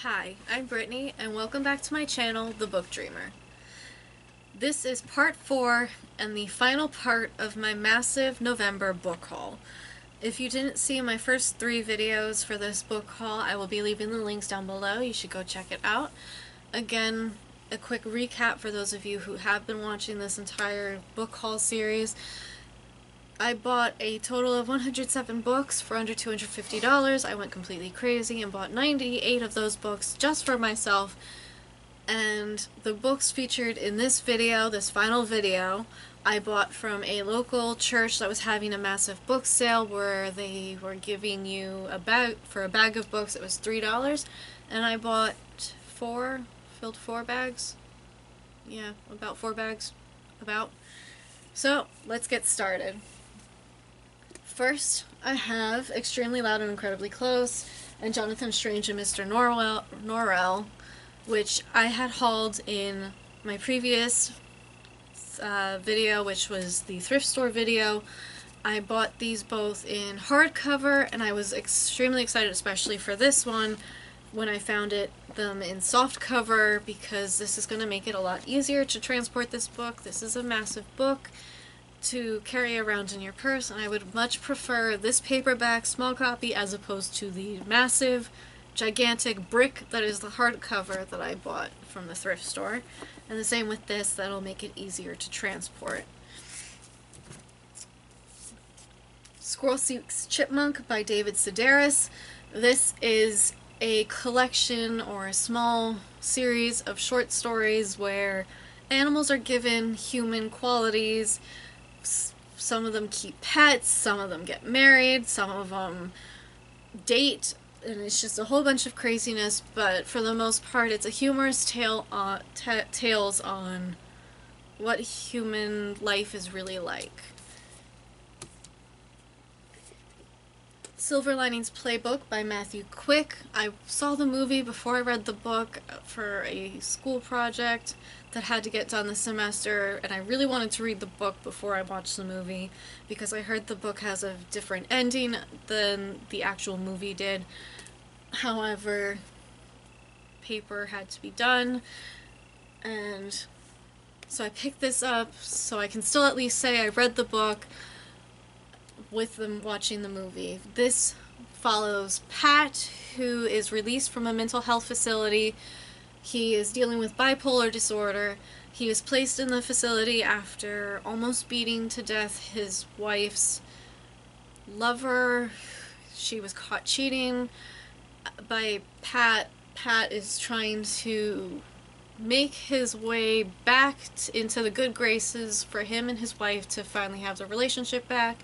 Hi, I'm Brittany, and welcome back to my channel, The Book Dreamer. This is part 4 and the final part of my massive November book haul. If you didn't see my first 3 videos for this book haul, I will be leaving the links down below. You should go check it out. Again, a quick recap for those of you who have been watching this entire book haul series. I bought a total of 107 books for under $250. I went completely crazy and bought 98 of those books just for myself. And the books featured in this video, this final video, I bought from a local church that was having a massive book sale where they were giving you a bag, for a bag of books it was $3, and I bought filled 4 bags. Yeah, about 4 bags. So, let's get started. First, I have Extremely Loud and Incredibly Close and Jonathan Strange and Mr. Norrell, which I had hauled in my previous video, which was the thrift store video. I bought these both in hardcover, and I was extremely excited, especially for this one, when I found them in softcover, because this is going to make it a lot easier to transport this book. This is a massive book to carry around in your purse, and I would much prefer this paperback small copy as opposed to the massive gigantic brick that is the hardcover that I bought from the thrift store. And the same with this, that'll make it easier to transport. Squirrel Seeks Chipmunk by David Sedaris. This is a collection or a small series of short stories where animals are given human qualities. Some of them keep pets, some of them get married, some of them date, and it's just a whole bunch of craziness, but for the most part it's a humorous tales on what human life is really like. Silver Linings Playbook by Matthew Quick. I saw the movie before I read the book for a school project that had to get done this semester, and I really wanted to read the book before I watched the movie because I heard the book has a different ending than the actual movie did. However, paper had to be done, and so I picked this up so I can still at least say I read the book with them watching the movie. This follows Pat, who is released from a mental health facility. He is dealing with bipolar disorder. He was placed in the facility after almost beating to death his wife's lover. She was caught cheating by Pat. Pat is trying to make his way back into the good graces for him and his wife to finally have the relationship back.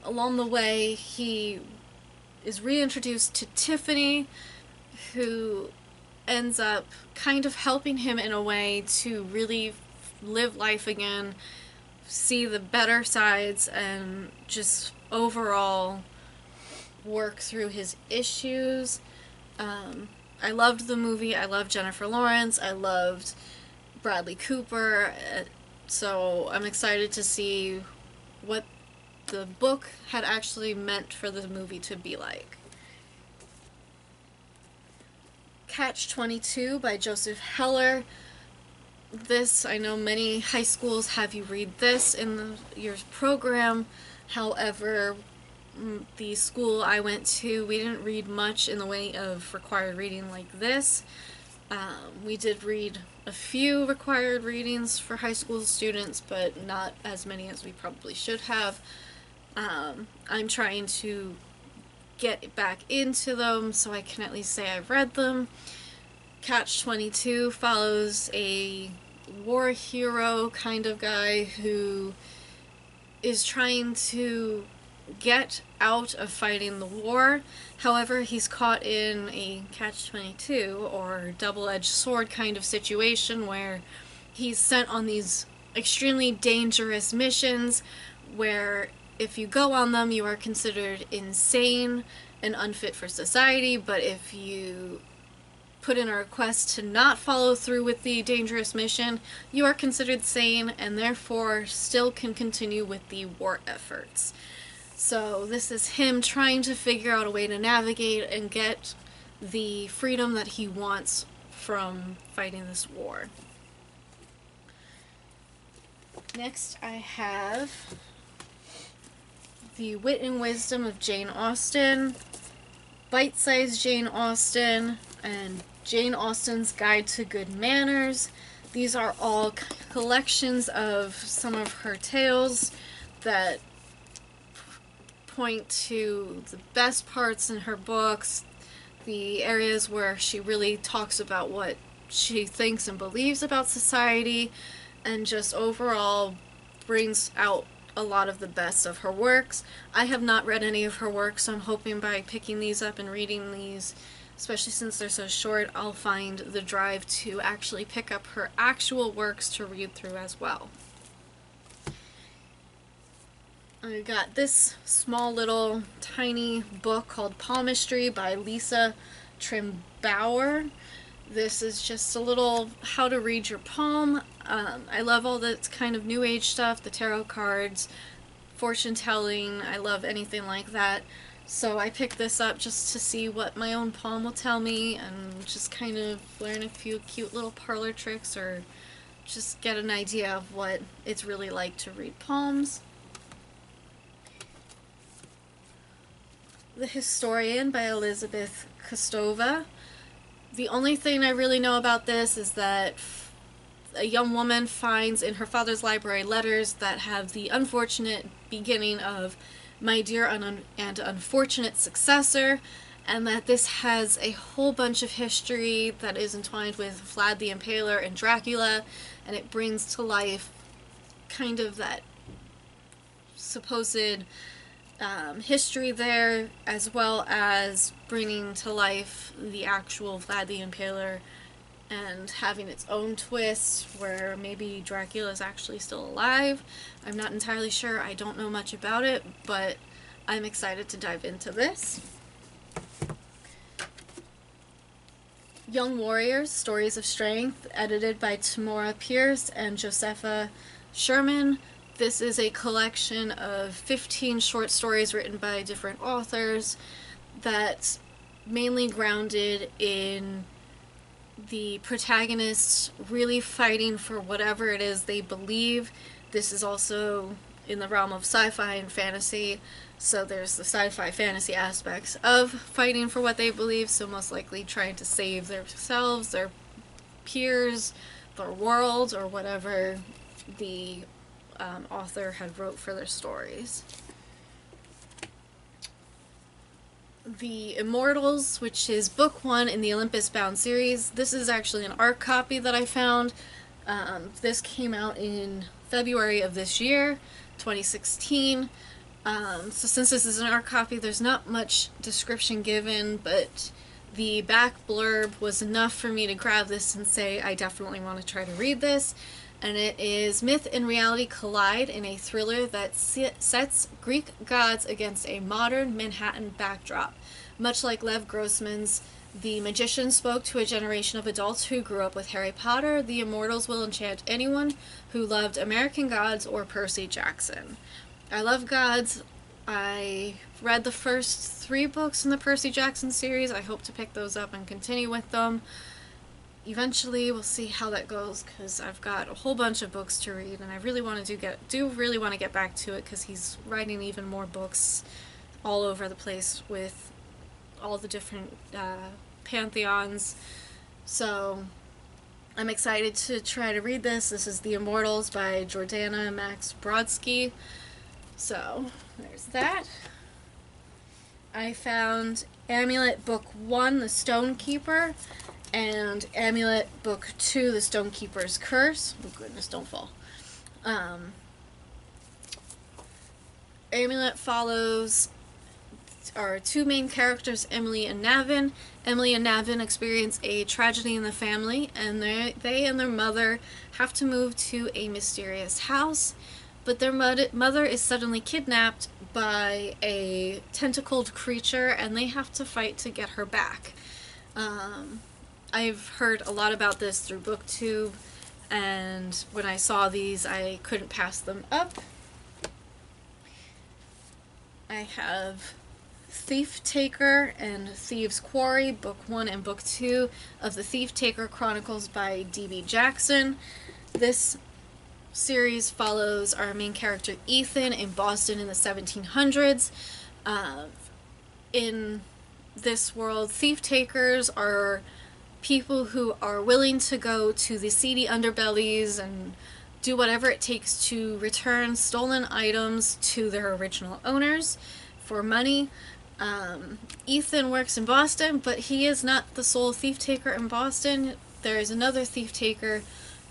Along the way, he is reintroduced to Tiffany, who ends up kind of helping him in a way to really live life again, see the better sides, and just overall work through his issues. I loved the movie. I loved Jennifer Lawrence. I loved Bradley Cooper. So I'm excited to see what the book had actually meant for the movie to be like. Catch-22 by Joseph Heller. This, I know many high schools have you read this in your program. However, the school I went to, we didn't read much in the way of required reading like this. We did read a few required readings for high school students, but not as many as we probably should have. I'm trying to get back into them so I can at least say I've read them. Catch-22 follows a war hero kind of guy who is trying to get out of fighting the war. However, he's caught in a catch-22 or double-edged sword kind of situation where he's sent on these extremely dangerous missions where if you go on them, you are considered insane and unfit for society, but if you put in a request to not follow through with the dangerous mission, you are considered sane and therefore still can continue with the war efforts. So this is him trying to figure out a way to navigate and get the freedom that he wants from fighting this war. Next I have The Wit and Wisdom of Jane Austen, Bite-Sized Jane Austen, and Jane Austen's Guide to Good Manners. These are all collections of some of her tales that point to the best parts in her books, the areas where she really talks about what she thinks and believes about society, and just overall brings out a lot of the best of her works. I have not read any of her works, so I'm hoping by picking these up and reading these, especially since they're so short, I'll find the drive to actually pick up her actual works to read through as well. I got this small little tiny book called Palmistry by Lisa Trimbauer. This is just a little how to read your palm. I love all the kind of new age stuff, the tarot cards, fortune telling. I love anything like that. So I picked this up just to see what my own palm will tell me and just kind of learn a few cute little parlor tricks or just get an idea of what it's really like to read palms. The Historian by Elizabeth Kostova. The only thing I really know about this is that a young woman finds in her father's library letters that have the unfortunate beginning of "My dear and unfortunate successor," and that this has a whole bunch of history that is entwined with Vlad the Impaler and Dracula, and it brings to life kind of that supposed history there, as well as bringing to life the actual Vlad the Impaler and having its own twist where maybe Dracula is actually still alive. I'm not entirely sure. I don't know much about it, but I'm excited to dive into this. Young Warriors, Stories of Strength, edited by Tamora Pierce and Josepha Sherman. This is a collection of 15 short stories written by different authors that's mainly grounded in the protagonists really fighting for whatever it is they believe. This is also in the realm of sci-fi and fantasy, so there's the sci-fi fantasy aspects of fighting for what they believe, so most likely trying to save themselves, their peers, their world, or whatever the author had wrote for their stories. The Immortals, which is book 1 in the Olympus Bound series. This is actually an art copy that I found. This came out in February of this year, 2016. So since this is an art copy, there's not much description given, but the back blurb was enough for me to grab this and say I definitely want to try to read this. And it is myth and reality collide in a thriller that sets Greek gods against a modern Manhattan backdrop. Much like Lev Grossman's The Magician spoke to a generation of adults who grew up with Harry Potter, The Immortals will enchant anyone who loved American Gods or Percy Jackson. I love gods. I read the first 3 books in the Percy Jackson series. I hope to pick those up and continue with them. Eventually, we'll see how that goes, because I've got a whole bunch of books to read, and I really want to really want to get back to it, because he's writing even more books all over the place with all the different pantheons. So I'm excited to try to read this. This is The Immortals by Jordana Max Brodsky. So there's that. I found Amulet Book 1, The Stonekeeper, and Amulet Book 2, The Stonekeeper's Curse. Oh goodness, don't fall. Amulet follows our 2 main characters, Emily and Navin. Emily and Navin experience a tragedy in the family, and they and their mother have to move to a mysterious house, but their mother is suddenly kidnapped by a tentacled creature, and they have to fight to get her back. I've heard a lot about this through BookTube, and when I saw these, I couldn't pass them up. I have Thief Taker and Thieves' Quarry, Book 1 and Book 2 of the Thief Taker Chronicles by D.B. Jackson. This series follows our main character Ethan in Boston in the 1700s. In this world, thief takers are people who are willing to go to the seedy underbellies and do whatever it takes to return stolen items to their original owners for money. Ethan works in Boston, but he is not the sole thief taker in Boston. There is another thief taker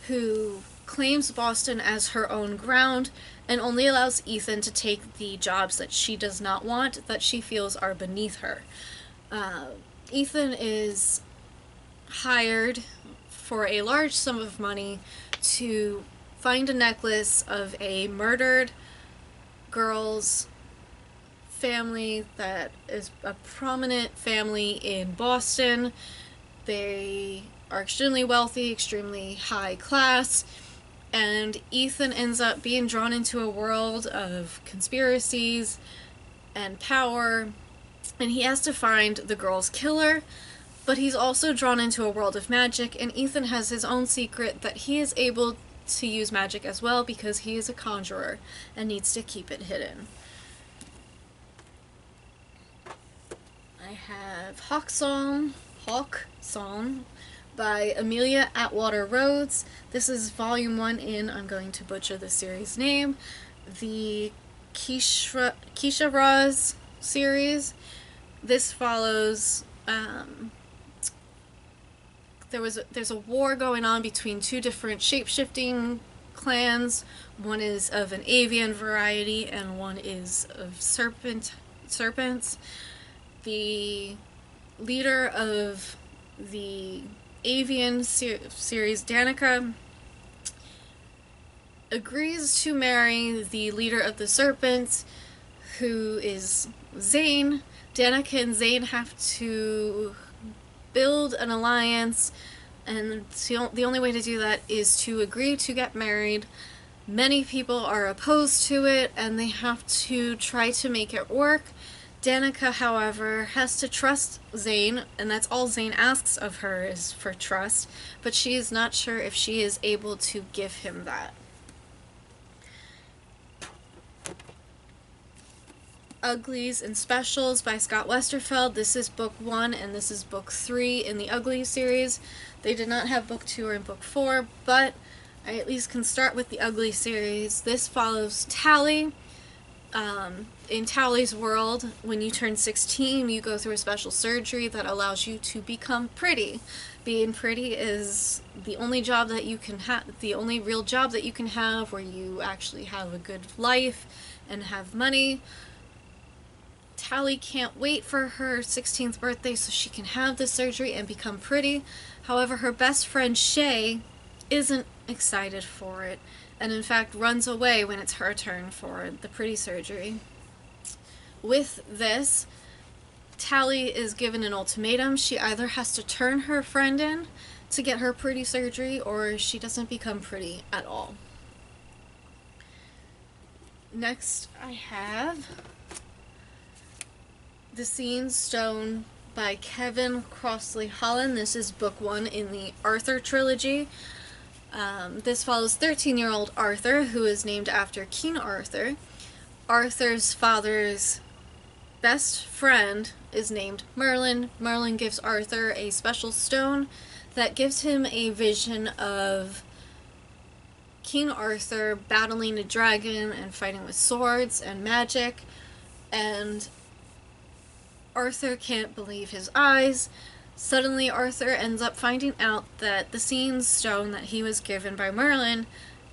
who claims Boston as her own ground and only allows Ethan to take the jobs that she does not want, that she feels are beneath her. Ethan is hired for a large sum of money to find a necklace of a murdered girl's family that is a prominent family in Boston. They are extremely wealthy, extremely high class, and Ethan ends up being drawn into a world of conspiracies and power, and he has to find the girl's killer, but he's also drawn into a world of magic, and Ethan has his own secret that he is able to use magic as well because he is a conjurer and needs to keep it hidden. I have Hawk Song by Amelia Atwater Rhodes. This is volume 1 in, I'm going to butcher the series name, the Keisha Roz series. This follows, there's a war going on between two different shape-shifting clans. One is of an avian variety and one is of serpents. The leader of the avian series, Danica, agrees to marry the leader of the serpents, who is Zane. Danica and Zane have to build an alliance, and the only way to do that is to agree to get married. Many people are opposed to it, and they have to try to make it work. Danica, however, has to trust Zane, and that's all Zane asks of her is for trust, but she is not sure if she is able to give him that. Uglies and Specials by Scott Westerfeld. This is book 1 and this is book 3 in the Uglies series. They did not have book 2 or book 4, but I at least can start with the Ugly series. This follows Tally. In Tally's world, when you turn 16, you go through a special surgery that allows you to become pretty. Being pretty is the only job that you can have, the only real job that you can have where you actually have a good life and have money. Tally can't wait for her 16th birthday so she can have the surgery and become pretty. However, her best friend Shay isn't excited for it, and in fact runs away when it's her turn for the pretty surgery. With this, Tally is given an ultimatum. She either has to turn her friend in to get her pretty surgery, or she doesn't become pretty at all. Next, I have The Scene Stone by Kevin Crossley Holland. This is book 1 in the Arthur trilogy. This follows 13-year-old Arthur, who is named after King Arthur. Arthur's father's best friend is named Merlin. Merlin gives Arthur a special stone that gives him a vision of King Arthur battling a dragon and fighting with swords and magic, and Arthur can't believe his eyes. Suddenly Arthur ends up finding out that the Scene Stone that he was given by Merlin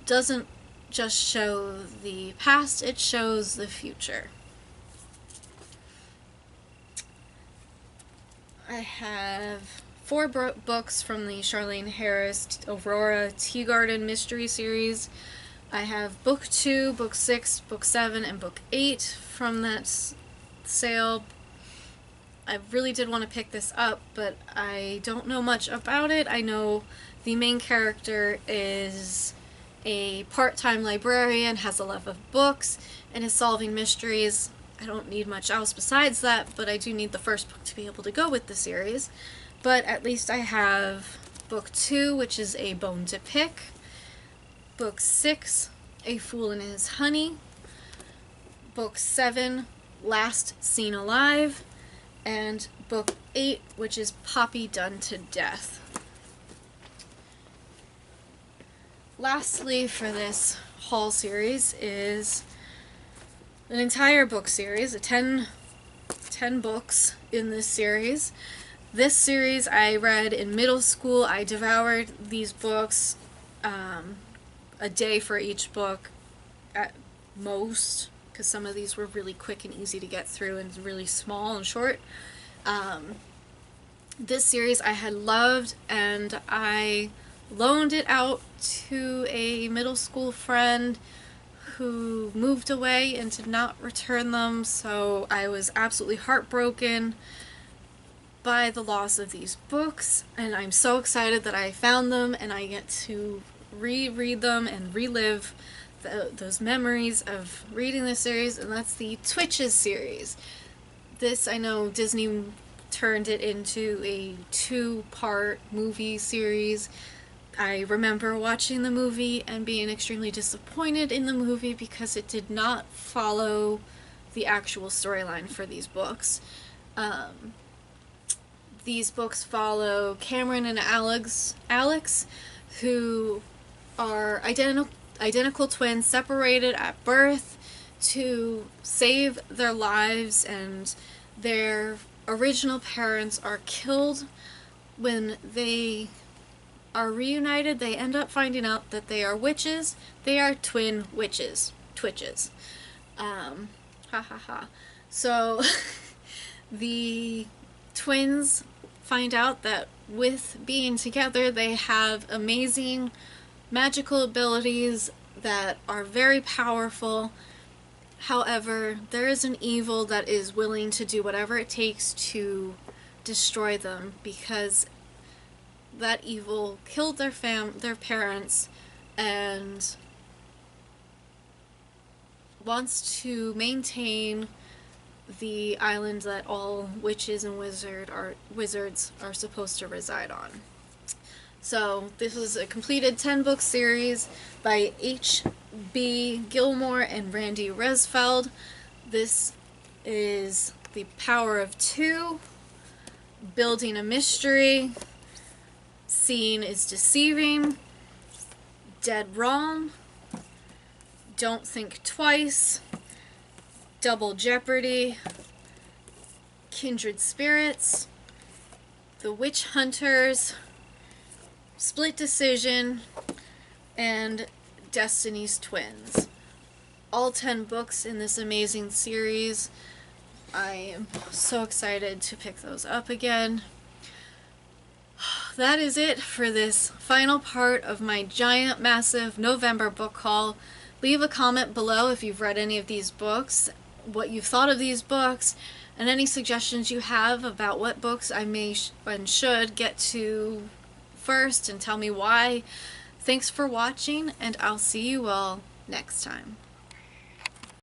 doesn't just show the past, it shows the future. I have 4 books from the Charlaine Harris Aurora Teagarden Mystery Series. I have book 2, book 6, book 7, and book 8 from that sale. I really did want to pick this up, but I don't know much about it. I know the main character is a part-time librarian, has a love of books, and is solving mysteries. I don't need much else besides that, but I do need the first book to be able to go with the series. But at least I have book 2, which is A Bone to Pick, book 6, A Fool and His Honey, book 7, Last Seen Alive, and book 8, which is Poppy Done to Death. Lastly, for this haul series is an entire book series, 10 books in this series. This series I read in middle school. I devoured these books, a day for each book at most, because some of these were really quick and easy to get through and really small and short. This series I had loved, and I loaned it out to a middle school friend who moved away and did not return them, so I was absolutely heartbroken by the loss of these books, and I'm so excited that I found them and I get to reread them and relive those memories of reading this series, and that's the Twitches series. This, I know Disney turned it into a 2-part movie series. I remember watching the movie and being extremely disappointed in the movie because it did not follow the actual storyline for these books. These books follow Cameron and Alex, who are identical twins separated at birth to save their lives, and their original parents are killed. When they are reunited, they end up finding out that they are witches. They are twin witches. Twitches. Ha ha ha. So, the twins find out that with being together, they have amazing magical abilities that are very powerful. However, there is an evil that is willing to do whatever it takes to destroy them, because that evil killed their parents and wants to maintain the island that all witches and wizards are supposed to reside on. So this is a completed 10-book series by H.B. Gilmore and Randy Resfeld. This is The Power of Two, Building a Mystery, Seeing is Deceiving, Dead Wrong, Don't Think Twice, Double Jeopardy, Kindred Spirits, The Witch Hunters, Split Decision, and Destiny's Twins. All 10 books in this amazing series. I am so excited to pick those up again. That is it for this final part of my giant, massive November book haul. Leave a comment below if you've read any of these books, what you've thought of these books, and any suggestions you have about what books I may and should get to first, and tell me why. Thanks for watching, and I'll see you all next time.